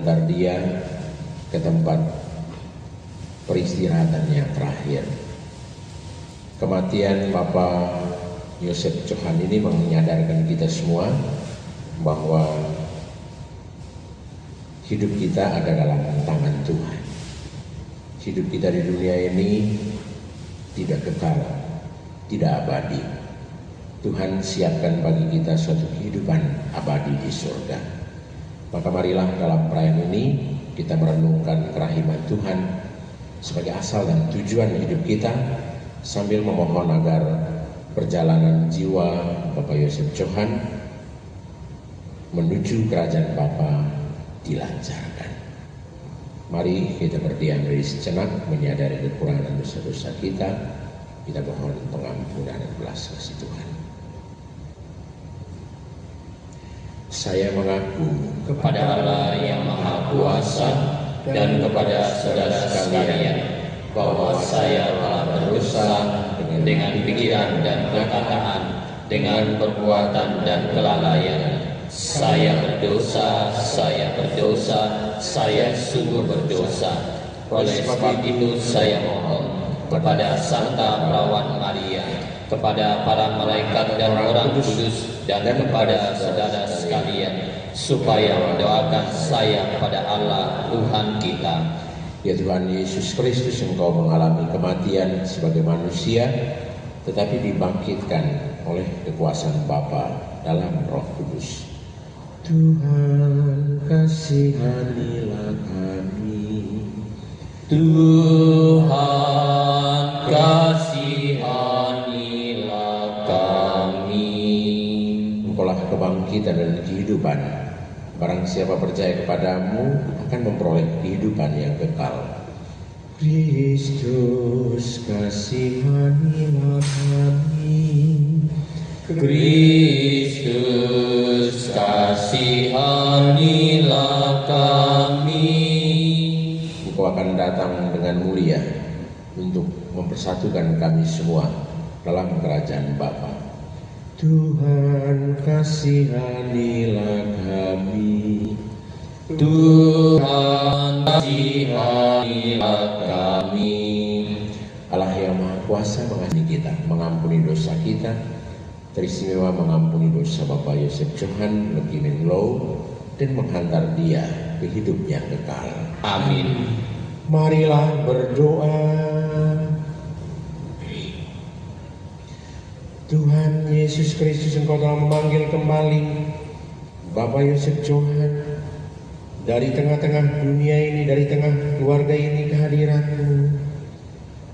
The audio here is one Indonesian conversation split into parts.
menghantar dia ke tempat peristirahatannya terakhir. Kematian Bapak Yosef Johan ini menyadarkan kita semua bahwa hidup kita ada dalam tangan Tuhan. Hidup kita di dunia ini tidak kekal, tidak abadi. Tuhan siapkan bagi kita suatu kehidupan abadi di surga. Maka marilah dalam perayaan ini kita merenungkan kerahiman Tuhan sebagai asal dan tujuan hidup kita, sambil memohon agar perjalanan jiwa Bapak Yosef Johan menuju kerajaan Bapa dilancarkan. Mari kita berdiam diri sejenak, menyadari kekurangan dosa-dosa kita. Kita mohon pengampunan dan belas kasih Tuhan. Saya mengaku kepada Allah yang Maha Kuasa dan kepada saudara sekalian bahwa saya telah berdosa dengan pikiran dan perkataan, dengan perbuatan dan kelalaian. Saya berdosa, saya sungguh berdosa. Oleh sebab itu saya mohon kepada Santa Perawan Maria, kepada para malaikat dan orang kudus, dan kepada saudara sekalian, supaya mendoakan saya kepada Allah Tuhan kita. Ya Tuhan Yesus Kristus, Engkau mengalami kematian sebagai manusia, tetapi dibangkitkan oleh kekuasaan Bapa dalam Roh Kudus. Tuhan kasihanilah kami. Tuhan kasihanilah kami. Engkaulah kebangkitan dan kehidupan. Barang siapa percaya kepadamu akan memperoleh kehidupan yang kekal. Kristus kasihanilah kami. Kristus kasihanilah kami. Engkau akan datang dengan mulia untuk mempersatukan kami semua dalam kerajaan Bapa. Tuhan kasihanilah kami. Tuhan kasihanilah kami. Allah yang Maha Kuasa mengasihi kita, mengampuni dosa kita, teristimewa mengampuni dosa Bapak Yosef Johan Legimen Low, dan menghantar dia ke hidup yang kekal. Amin. Marilah berdoa. Tuhan Yesus Kristus, Engkau telah memanggil kembali Bapak Yosef Johan dari tengah-tengah dunia ini, dari tengah keluarga ini ke hadirat-Mu.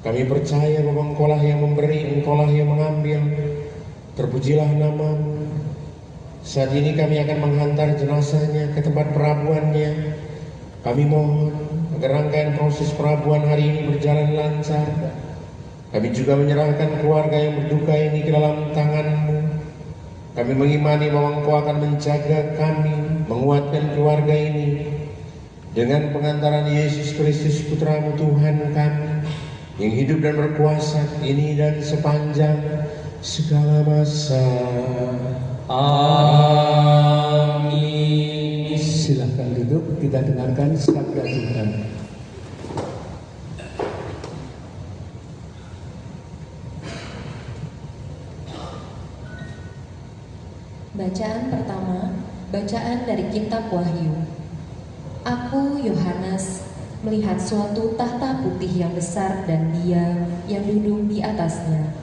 Kami percaya bahwa Engkaulah yang memberi, Engkaulah yang mengambil. Terpujilah nama-Mu. Saat ini kami akan menghantar jenazahnya ke tempat perabuannya. Kami mohon agar rangkaian proses perabuan hari ini berjalan lancar. Kami juga menyerahkan keluarga yang berduka ini ke dalam tangan-Mu. Kami mengimani bahwa Engkau akan menjaga kami, menguatkan keluarga ini dengan pengantaran Yesus Kristus Putra-Mu Tuhan kami, yang hidup dan berkuasa ini dan sepanjang segala masa. Amin. Silakan duduk, kita dengarkan sabda Tuhan. Bacaan pertama, bacaan dari kitab Wahyu. Aku, Yohanes, melihat suatu tahta putih yang besar dan Dia yang duduk di atasnya.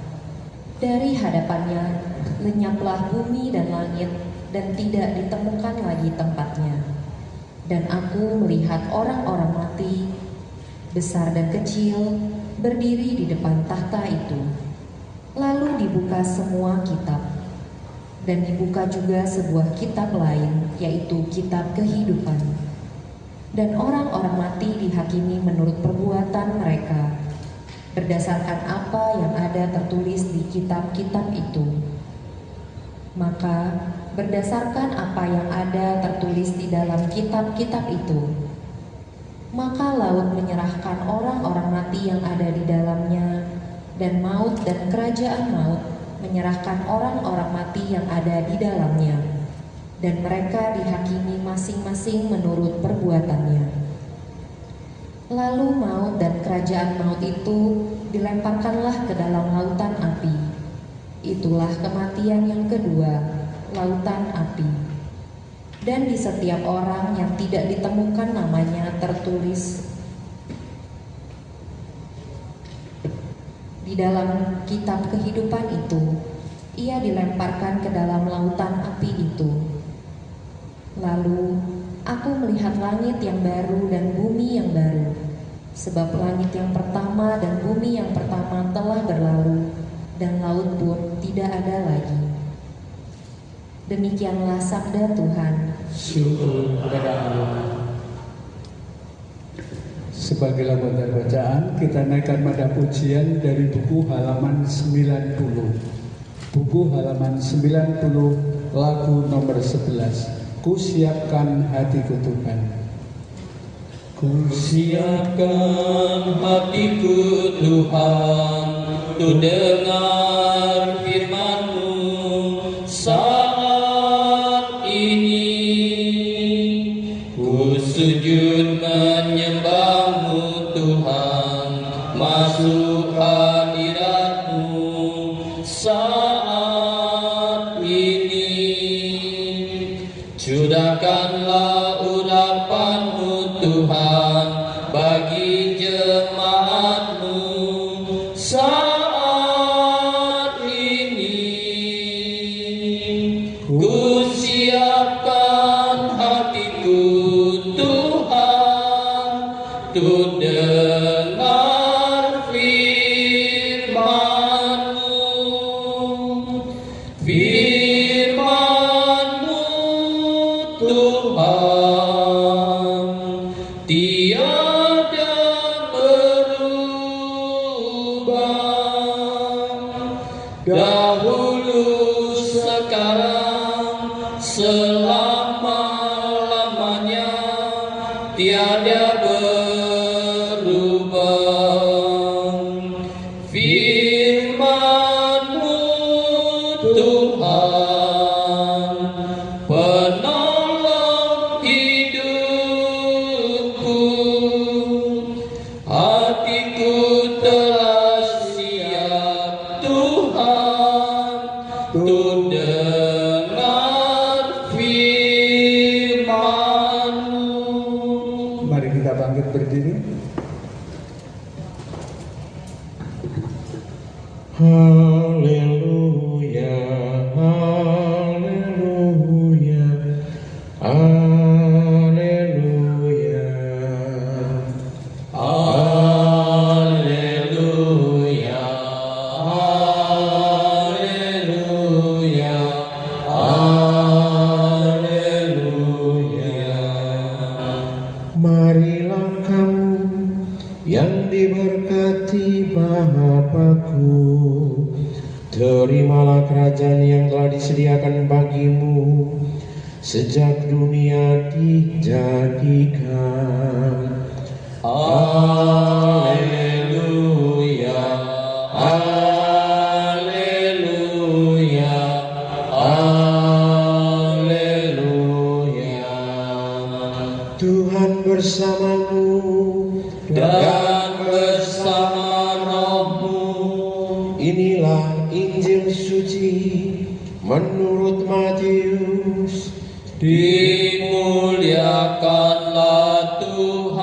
Dari hadapannya lenyaplah bumi dan langit, dan tidak ditemukan lagi tempatnya. Dan aku melihat orang-orang mati, besar dan kecil, berdiri di depan tahta itu. Lalu dibuka semua kitab, dan dibuka juga sebuah kitab lain, yaitu kitab kehidupan. Dan orang-orang mati dihakimi menurut perbuatan mereka, berdasarkan apa yang ada tertulis di kitab-kitab itu. Maka berdasarkan apa yang ada tertulis di dalam kitab-kitab itu, maka laut menyerahkan orang-orang mati yang ada di dalamnya, dan maut dan kerajaan maut menyerahkan orang-orang mati yang ada di dalamnya. dan mereka dihakimi masing-masing menurut perbuatannya. Lalu maut dan kerajaan maut itu dilemparkanlah ke dalam lautan api. Itulah kematian yang kedua, lautan api. Dan di setiap orang yang tidak ditemukan namanya tertulis di dalam kitab kehidupan itu, ia dilemparkan ke dalam lautan api itu. Lalu aku melihat langit yang baru dan bumi yang baru, sebab langit yang pertama dan bumi yang pertama telah berlalu, dan laut pun tidak ada lagi. Demikianlah sabda Tuhan. Syukur kepada Allah. Sebagai lanjutan bacaan, kita naikkan pada pujian dari buku halaman 90. Buku halaman 90, lagu nomor 11. Ku siapkan hatiku Tuhan. Ku siapkan hatiku Tuhan, untuk dengar firman-Mu saat ini. Ku sujud menyembah-Mu Tuhan, masuk hadirat-Mu saat ini. Curahkanlah urapan-Mu Tuhan bagi jemaat-Mu saat ini. Ku siapkan hatiku Tuhan, untuk dengar firman-Mu. Firman-Mu Tuhan tiada berubah, dahulu sekarang selama-lamanya tiada berubah. Firman-Mu Tuhan penolong hidupku, hatiku telah siap Tuhan, untuk dengar firman-Mu. Mari kita bangkit berdiri. Haleluya, haleluya, haleluya, Haleluya, haleluya, haleluya. Marilah kamu yang diberkati Bapa-Ku, terimalah kerajaan yang telah disediakan bagimu sejak dunia dijadikan. Haleluya, haleluya, haleluya. Tuhan bersamamu Dan bersama rohmu. Inilah Injil suci menurut Matius. Dimuliakanlah Tuhan.